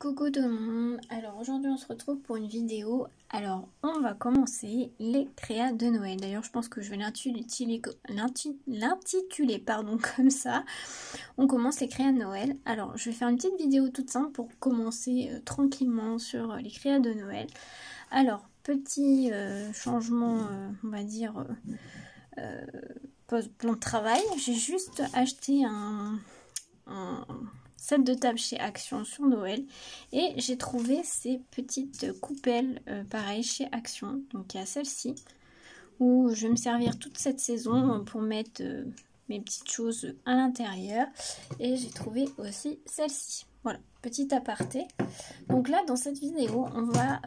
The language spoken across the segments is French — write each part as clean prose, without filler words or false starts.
Coucou tout le monde, alors aujourd'hui on se retrouve pour une vidéo. Alors on va commencer les créas de Noël. D'ailleurs je pense que je vais l'intituler comme ça. On commence les créas de Noël. Alors je vais faire une petite vidéo toute simple pour commencer tranquillement sur les créas de Noël. Alors petit changement on va dire plan de travail. J'ai juste acheté un set de table chez Action sur Noël et j'ai trouvé ces petites coupelles pareil chez Action. Donc il y a celle-ci où je vais me servir toute cette saison pour mettre mes petites choses à l'intérieur, et j'ai trouvé aussi celle-ci. Voilà, petit aparté. Donc là dans cette vidéo on va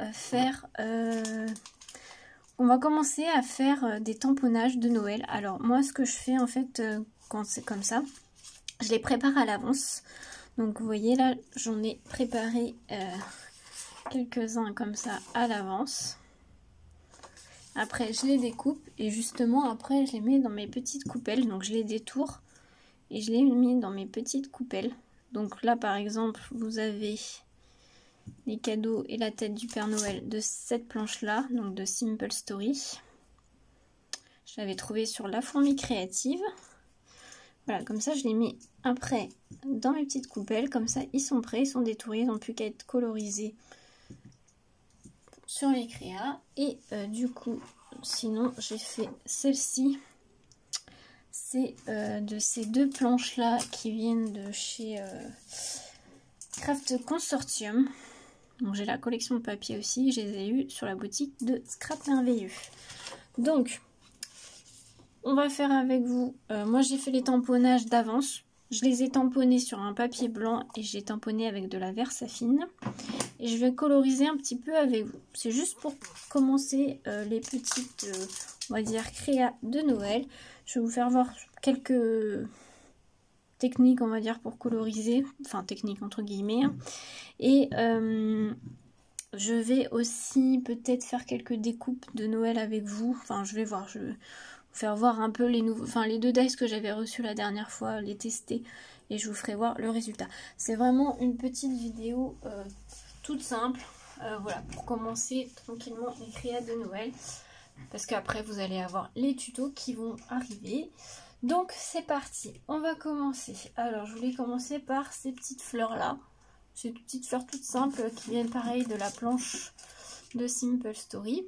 on va commencer à faire des tamponnages de Noël. Alors moi ce que je fais en fait quand c'est comme ça, je les prépare à l'avance. Donc vous voyez là, j'en ai préparé quelques-uns comme ça à l'avance. Après je les découpe et justement après je les mets dans mes petites coupelles. Donc je les détourne et je les mets dans mes petites coupelles. Donc là par exemple vous avez les cadeaux et la tête du Père Noël de cette planche là, donc de Simple Story. Je l'avais trouvé sur La Fourmi Créative. Voilà, comme ça je les mets après dans mes petites coupelles, comme ça ils sont prêts, ils sont détourés, ils n'ont plus qu'à être colorisés sur les créas. Et du coup, sinon j'ai fait celle-ci, c'est de ces deux planches là qui viennent de chez Craft Consortium. Donc j'ai la collection de papier aussi, je les ai eues sur la boutique de Scrap Merveilleux. Donc on va faire avec vous, moi j'ai fait les tamponnages d'avance, je les ai tamponnés sur un papier blanc et j'ai tamponné avec de la Versafine. Et je vais coloriser un petit peu avec vous. C'est juste pour commencer les petites, on va dire, créas de Noël. Je vais vous faire voir quelques techniques, on va dire, pour coloriser, enfin techniques entre guillemets. Et je vais aussi peut-être faire quelques découpes de Noël avec vous. Enfin je vais voir, je vais vous faire voir un peu les nouveaux, enfin les deux dice que j'avais reçus la dernière fois, les tester et je vous ferai voir le résultat. C'est vraiment une petite vidéo toute simple, voilà, pour commencer tranquillement les créas de Noël, parce qu'après vous allez avoir les tutos qui vont arriver. Donc c'est parti, on va commencer. Alors je voulais commencer par ces petites fleurs là, ces petites fleurs toutes simples qui viennent pareil de la planche de Simple Story.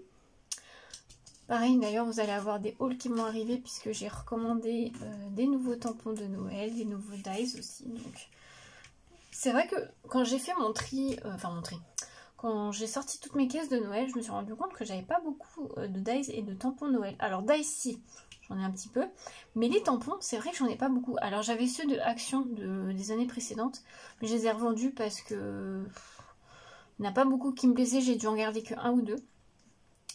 Pareil d'ailleurs vous allez avoir des hauls qui vont arriver puisque j'ai recommandé des nouveaux tampons de Noël, des nouveaux dies aussi. Donc c'est vrai que quand j'ai fait mon tri, quand j'ai sorti toutes mes caisses de Noël, je me suis rendu compte que j'avais pas beaucoup de dies et de tampons Noël. Alors dies si, j'en ai un petit peu, mais les tampons, c'est vrai que j'en ai pas beaucoup. Alors j'avais ceux de Action des années précédentes, mais je les ai revendus parce que il n'y en a pas beaucoup qui me plaisaient, j'ai dû en garder que un ou deux.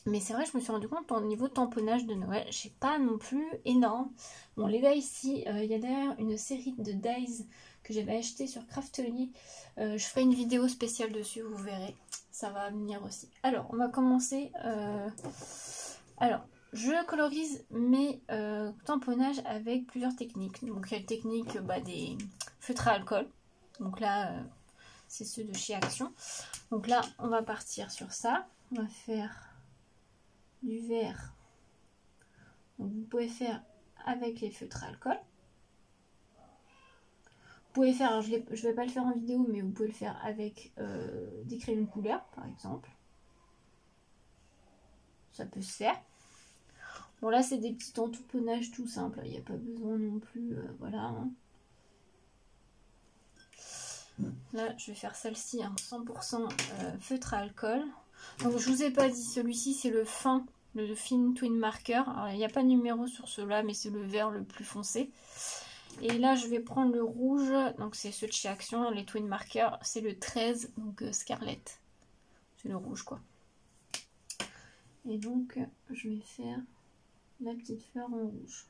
Mais c'est vrai, je me suis rendu compte qu'au niveau tamponnage de Noël, j'ai pas non plus énorme. Bon, les dies ici, il y a d'ailleurs une série de dies que j'avais acheté sur Craftly. Je ferai une vidéo spéciale dessus, vous verrez. Ça va venir aussi. Alors, on va commencer. Alors, je colorise mes tamponnages avec plusieurs techniques. Donc, il y a la technique des feutres à alcool. Donc là, c'est ceux de chez Action. Donc là, on va partir sur ça. On va faire du vert. Donc vous pouvez faire avec les feutres à alcool. Vous pouvez faire, alors je vais pas le faire en vidéo, mais vous pouvez le faire avec des crayons couleur par exemple. Ça peut se faire. Bon là c'est des petits tamponnages tout simples, il n'y a pas besoin non plus, voilà. Hein. Là je vais faire celle-ci, 100% feutre à alcool. Donc je vous ai pas dit, celui-ci c'est le fin Twin Marker. Alors il n'y a pas de numéro sur ceux-là, mais c'est le vert le plus foncé. Et là je vais prendre le rouge, donc c'est ceux de chez Action, les Twin Marker, c'est le 13, donc Scarlett. C'est le rouge quoi. Et donc je vais faire la petite fleur en rouge.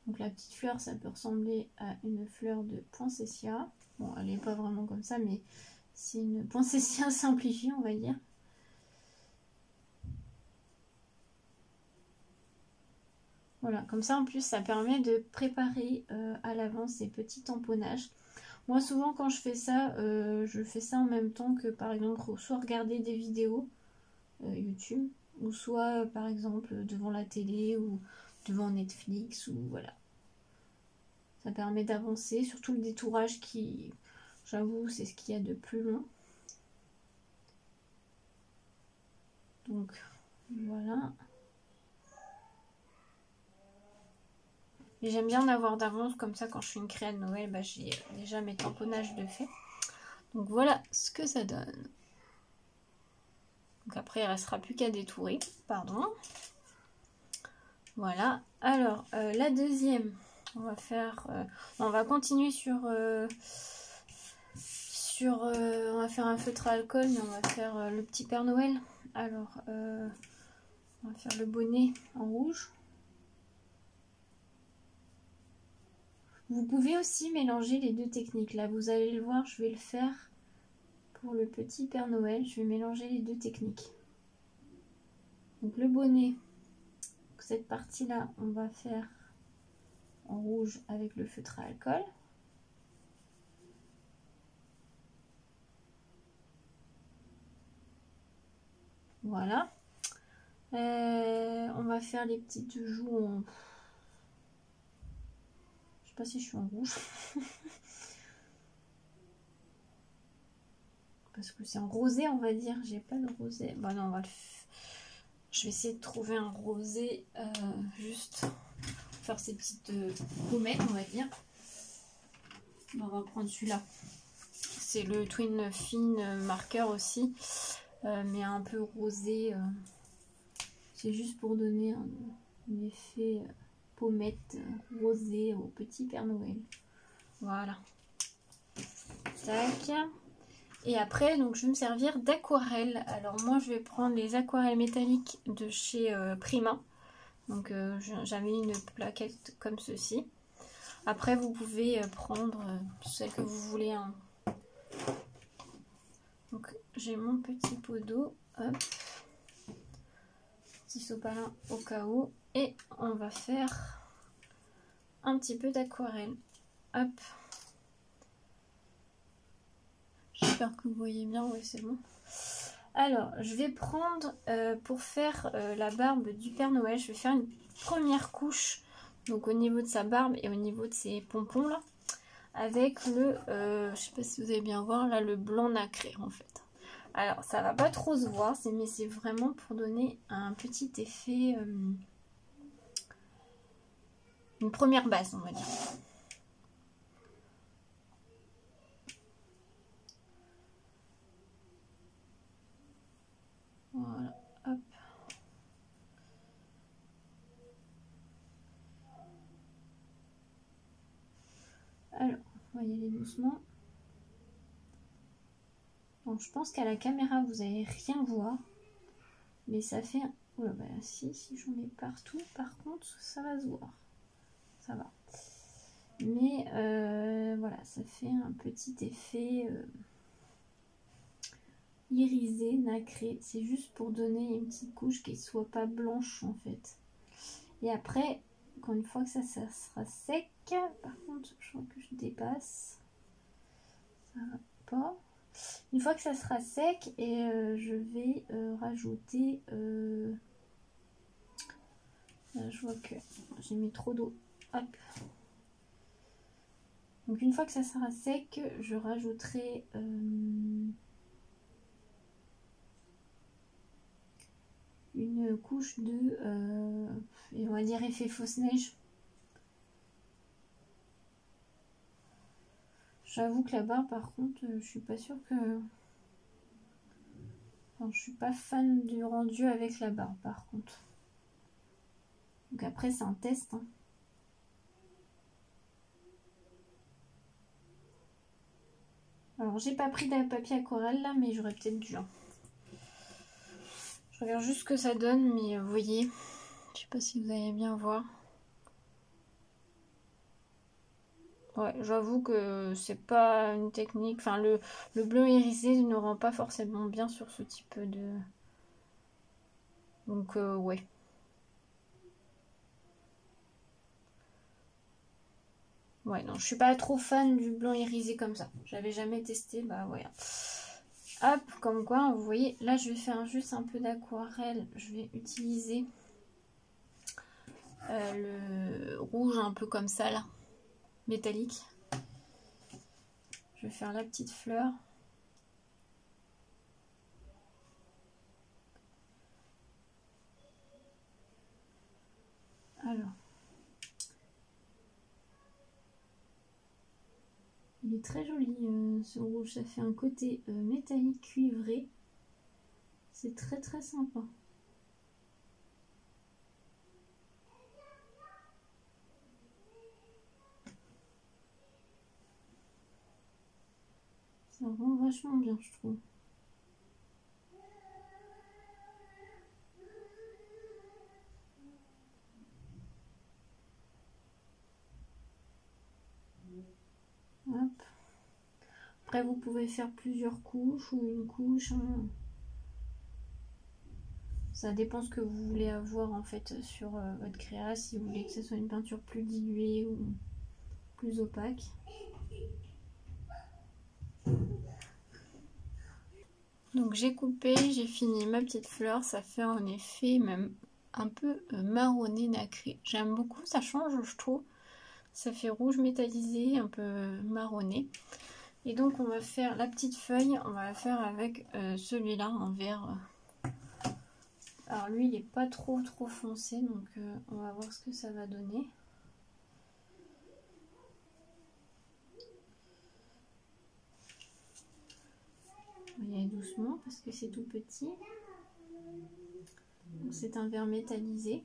Donc la petite fleur, ça peut ressembler à une fleur de poinsettia. Bon, elle n'est pas vraiment comme ça, mais c'est une poinsettia simplifiée, on va dire. Voilà, comme ça en plus ça permet de préparer à l'avance ces petits tamponnages. Moi souvent quand je fais ça en même temps que par exemple soit regarder des vidéos YouTube, ou soit par exemple devant la télé ou devant Netflix, ou voilà. Ça permet d'avancer, surtout le détourage qui, j'avoue, c'est ce qu'il y a de plus long. Donc voilà. Et j'aime bien en avoir d'avance, comme ça quand je fais une créa de Noël, bah, j'ai déjà mes tamponnages de fait. Donc voilà ce que ça donne. Donc après il ne restera plus qu'à détourer, pardon. Voilà, alors la deuxième, on va faire, on va continuer on va faire un feutre à alcool, mais on va faire le petit Père Noël. Alors, on va faire le bonnet en rouge. Vous pouvez aussi mélanger les deux techniques. Là, vous allez le voir, je vais le faire pour le petit Père Noël. Je vais mélanger les deux techniques. Donc le bonnet, cette partie-là, on va faire en rouge avec le feutre à alcool. Voilà. On va faire les petites joues en... Je sais pas si je suis en rouge. Parce que c'est en rosé, on va dire. J'ai pas de rosé. Bon, non, on va le... Je vais essayer de trouver un rosé juste pour faire ces petites pommettes, on va dire. On va prendre celui-là. C'est le Twin Fin Marker aussi, mais un peu rosé. C'est juste pour donner un effet pommette rosée au petit Père Noël. Voilà. Tac. Et après, donc, je vais me servir d'aquarelle. Alors moi, je vais prendre les aquarelles métalliques de chez Prima. Donc j'avais une plaquette comme ceci. Après, vous pouvez prendre celle que vous voulez. Hein. Donc j'ai mon petit pot d'eau. Hop. Petit sopalin au cas où. Et on va faire un petit peu d'aquarelle. Hop. J'espère que vous voyez bien, oui c'est bon. Alors, je vais prendre, pour faire la barbe du Père Noël, je vais faire une première couche, donc au niveau de sa barbe et au niveau de ses pompons là, avec le, je sais pas si vous allez bien voir, là le blanc nacré en fait. Alors, ça va pas trop se voir, mais c'est vraiment pour donner un petit effet, une première base on va dire. Voilà, hop. Alors, on va y aller doucement. Donc, je pense qu'à la caméra, vous n'allez rien voir. Mais ça fait... Oh là, bah, si j'en mets partout, par contre, ça va se voir. Ça va. Mais voilà, ça fait un petit effet irisé, nacré. C'est juste pour donner une petite couche qui ne soit pas blanche en fait. Et après, encore une fois que ça sera sec, par contre, je crois que je dépasse. Ça va pas. Une fois que ça sera sec, et je vais rajouter... là, je vois que j'ai mis trop d'eau. Hop. Donc une fois que ça sera sec, je rajouterai une couche de, on va dire effet fausse neige. J'avoue que la barbe par contre, je suis pas sûre que... Enfin, je suis pas fan du rendu avec la barbe par contre. Donc après c'est un test. Hein. Alors j'ai pas pris de papier aquarelle là, mais j'aurais peut-être dû. Hein. Je regarde juste ce que ça donne, mais vous voyez, je sais pas si vous allez bien voir. Ouais, j'avoue que c'est pas une technique. Enfin, le bleu irisé ne rend pas forcément bien sur ce type de. Donc, ouais. Ouais, non, je suis pas trop fan du blanc irisé comme ça. J'avais jamais testé, bah ouais. Hop, comme quoi, vous voyez, là je vais faire juste un peu d'aquarelle. Je vais utiliser le rouge un peu comme ça là, métallique. Je vais faire la petite fleur. Alors. Il est très joli ce rouge, ça fait un côté métallique cuivré. C'est très très sympa. Ça rend vachement bien, je trouve. Hop. Après, vous pouvez faire plusieurs couches ou une couche. Hein. Ça dépend ce que vous voulez avoir en fait sur votre créa. Si vous voulez que ce soit une peinture plus diluée ou plus opaque. Donc j'ai coupé, j'ai fini ma petite fleur. Ça fait en effet même un peu marronné nacré. J'aime beaucoup, ça change je trouve. Ça fait rouge métallisé, un peu marronné. Et donc on va faire la petite feuille, on va la faire avec celui-là en vert. Alors lui il n'est pas trop foncé, donc on va voir ce que ça va donner. On va y aller doucement parce que c'est tout petit. C'est un vert métallisé.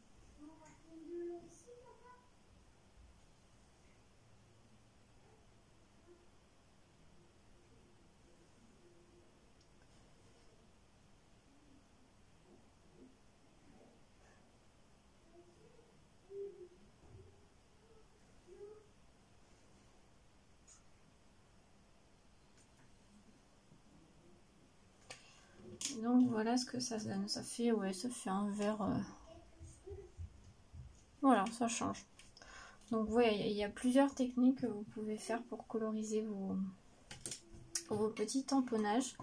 Donc voilà ce que ça donne. Ça fait un vert. Voilà, ça change. Donc vous voyez, il y a plusieurs techniques que vous pouvez faire pour coloriser vos petits tamponnages.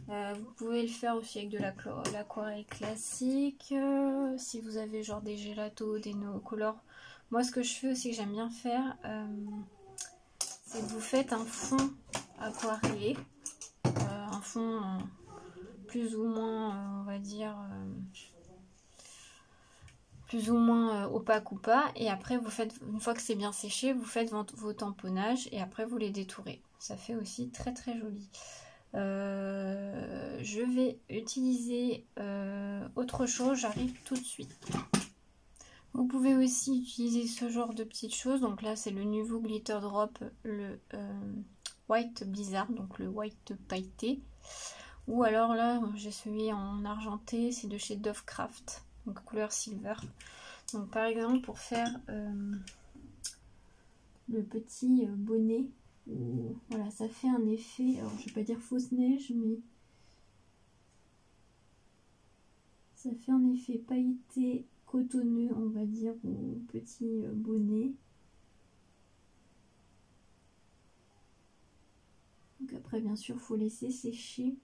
Vous pouvez le faire aussi avec de l'aquarelle classique. Si vous avez genre des gélatos, des no-color. Moi ce que je fais aussi que j'aime bien faire, c'est que vous faites un fond aquarellé. Un fond plus ou moins, on va dire, plus ou moins opaque ou pas. Et après, vous faites, une fois que c'est bien séché, vous faites vos tamponnages et après vous les détourez. Ça fait aussi très très joli. Je vais utiliser autre chose, j'arrive tout de suite. Vous pouvez aussi utiliser ce genre de petites choses. Donc là, c'est le nouveau Glitter Drop, le White Blizzard, donc le white pailleté. Ou alors là, j'ai celui en argenté, c'est de chez Dovecraft, donc couleur silver. Donc par exemple, pour faire le petit bonnet, voilà, ça fait un effet, alors je vais pas dire fausse neige, mais ça fait un effet pailleté cotonneux, on va dire, au petit bonnet. Donc après, bien sûr, il faut laisser sécher.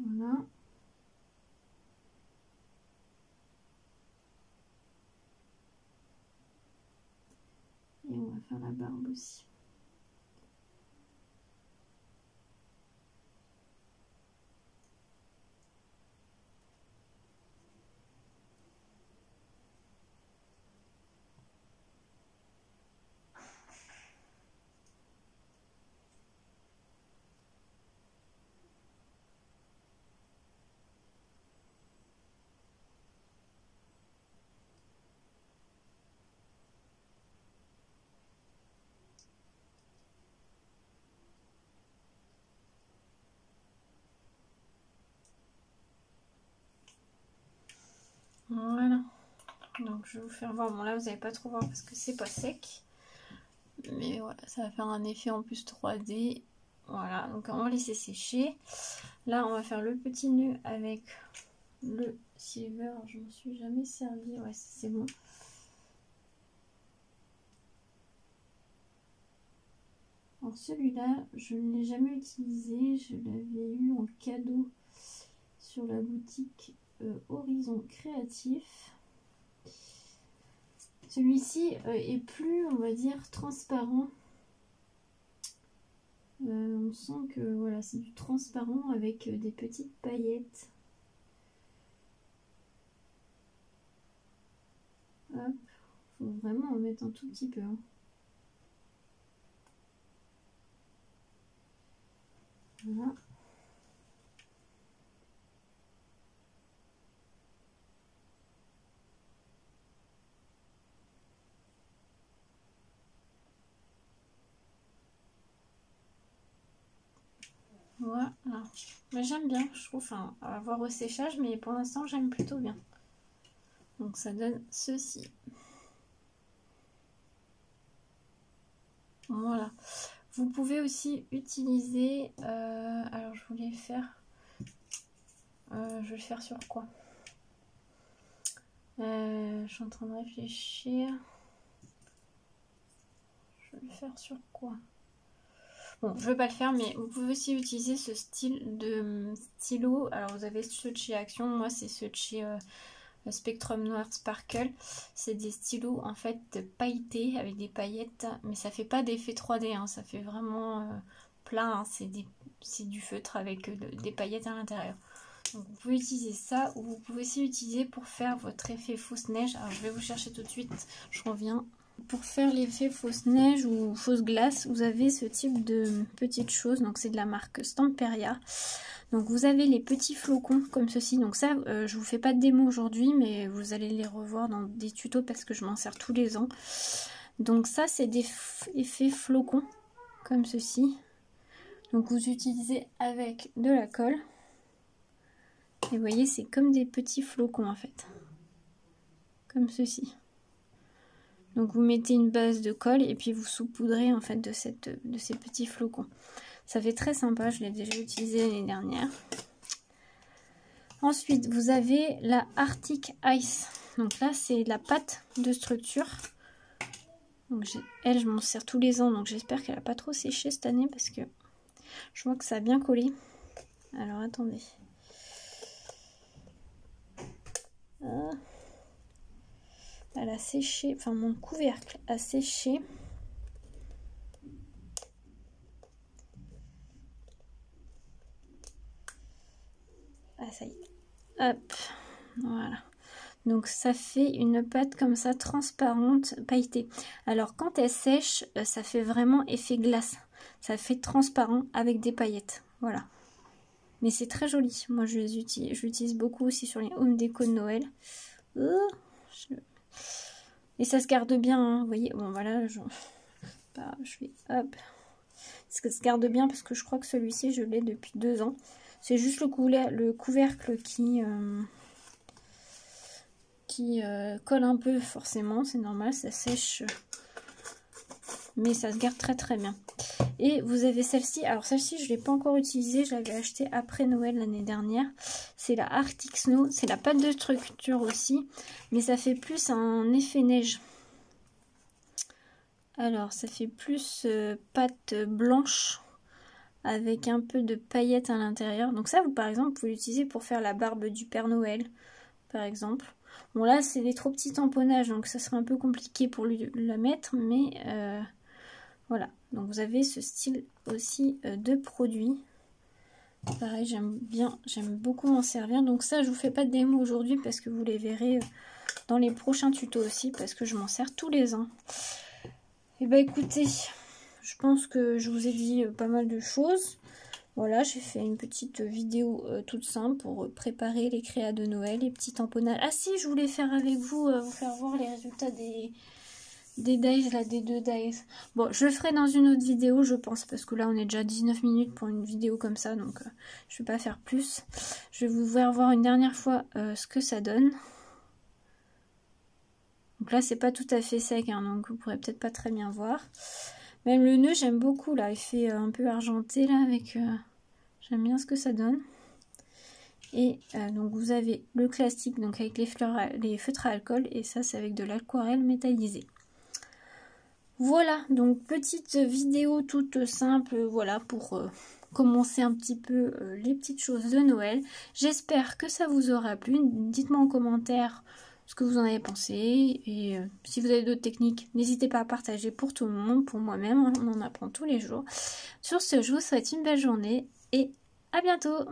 Voilà. Et on va faire la barbe aussi. Voilà. Donc je vais vous faire voir. Bon là vous n'allez pas trop voir parce que c'est pas sec. Mais voilà, ça va faire un effet en plus 3D. Voilà, donc on va laisser sécher. Là, on va faire le petit nœud avec le silver. Je m'en suis jamais servi. Ouais, c'est bon. Alors celui-là, je ne l'ai jamais utilisé. Je l'avais eu en cadeau sur la boutique Horizon Créatif. Celui-ci est plus, on va dire, transparent. On sent que voilà, c'est du transparent avec des petites paillettes. Hop, faut vraiment en mettre un tout petit peu. Hein. Voilà. Voilà. Mais j'aime bien, je trouve, enfin, à voir au séchage, mais pour l'instant j'aime plutôt bien. Donc ça donne ceci. Voilà. Vous pouvez aussi utiliser, alors je voulais faire, je vais le faire sur quoi? Je suis en train de réfléchir. Je vais le faire sur quoi? Bon, je ne vais pas le faire, mais vous pouvez aussi utiliser ce style de stylo. Alors, vous avez ceux de chez Action. Moi, c'est ceux de chez Spectrum Noir Sparkle. C'est des stylos, en fait, pailletés avec des paillettes. Mais ça fait pas d'effet 3D. Hein, ça fait vraiment plat. Hein, c'est du feutre avec des paillettes à l'intérieur. Donc, vous pouvez utiliser ça. Ou vous pouvez aussi utiliser pour faire votre effet fausse neige. Alors, je vais vous chercher tout de suite. Je reviens. Pour faire l'effet fausse neige ou fausse glace, vous avez ce type de petites choses. Donc c'est de la marque Stamperia. Donc vous avez les petits flocons comme ceci. Donc ça, je vous fais pas de démo aujourd'hui, mais vous allez les revoir dans des tutos parce que je m'en sers tous les ans. Donc ça, c'est des effets flocons comme ceci. Donc vous utilisez avec de la colle. Et vous voyez, c'est comme des petits flocons en fait. Comme ceci. Donc vous mettez une base de colle et puis vous saupoudrez en fait de ces petits flocons. Ça fait très sympa, je l'ai déjà utilisé l'année dernière. Ensuite, vous avez la Arctic Ice. Donc là, c'est la pâte de structure. Donc elle, je m'en sers tous les ans, donc j'espère qu'elle n'a pas trop séché cette année parce que je vois que ça a bien collé. Alors attendez. Elle a séché, enfin mon couvercle a séché. Ah ça y est. Hop, voilà. Donc ça fait une pâte comme ça, transparente, pailletée. Alors quand elle sèche, ça fait vraiment effet glace. Ça fait transparent avec des paillettes. Voilà. Mais c'est très joli. Moi je l'utilise beaucoup aussi sur les home déco de Noël. Et ça se garde bien, hein. Vous voyez, bon voilà, je fais hop. Ça se garde bien parce que je crois que celui-ci je l'ai depuis 2 ans. C'est juste le couvercle qui colle un peu forcément, c'est normal, ça sèche. Mais ça se garde très très bien. Et vous avez celle-ci, alors celle-ci je ne l'ai pas encore utilisée, je l'avais achetée après Noël l'année dernière. C'est la Arctic Snow, c'est la pâte de structure aussi, mais ça fait plus un effet neige. Alors ça fait plus pâte blanche avec un peu de paillettes à l'intérieur. Donc ça, vous par exemple, vous pouvez l'utiliser pour faire la barbe du Père Noël, par exemple. Bon là, c'est des trop petits tamponnages, donc ça serait un peu compliqué pour la mettre, mais voilà. Donc vous avez ce style aussi de produit. Pareil, j'aime beaucoup m'en servir. Donc ça, je vous fais pas de démo aujourd'hui parce que vous les verrez dans les prochains tutos aussi, parce que je m'en sers tous les ans. Et bah écoutez, je pense que je vous ai dit pas mal de choses. Voilà, j'ai fait une petite vidéo toute simple pour préparer les créas de Noël, les petits tamponnages. Ah si, je voulais faire avec vous, vous faire voir les résultats des dies, là, des 2 dies. Bon, je le ferai dans une autre vidéo, je pense, parce que là, on est déjà 19 minutes pour une vidéo comme ça, donc je vais pas faire plus. Je vais vous faire voir une dernière fois ce que ça donne. Donc là c'est pas tout à fait sec, hein, donc vous pourrez peut-être pas très bien voir. Même le nœud j'aime beaucoup là, il fait un peu argenté là avec... j'aime bien ce que ça donne. Et donc vous avez le classique donc avec les feutres à alcool, et ça c'est avec de l'aquarelle métallisée. Voilà, donc petite vidéo toute simple, voilà, pour commencer un petit peu les petites choses de Noël. J'espère que ça vous aura plu. Dites-moi en commentaire ce que vous en avez pensé. Et si vous avez d'autres techniques, n'hésitez pas à partager pour tout le monde, pour moi-même, on en apprend tous les jours. Sur ce, je vous souhaite une belle journée et à bientôt!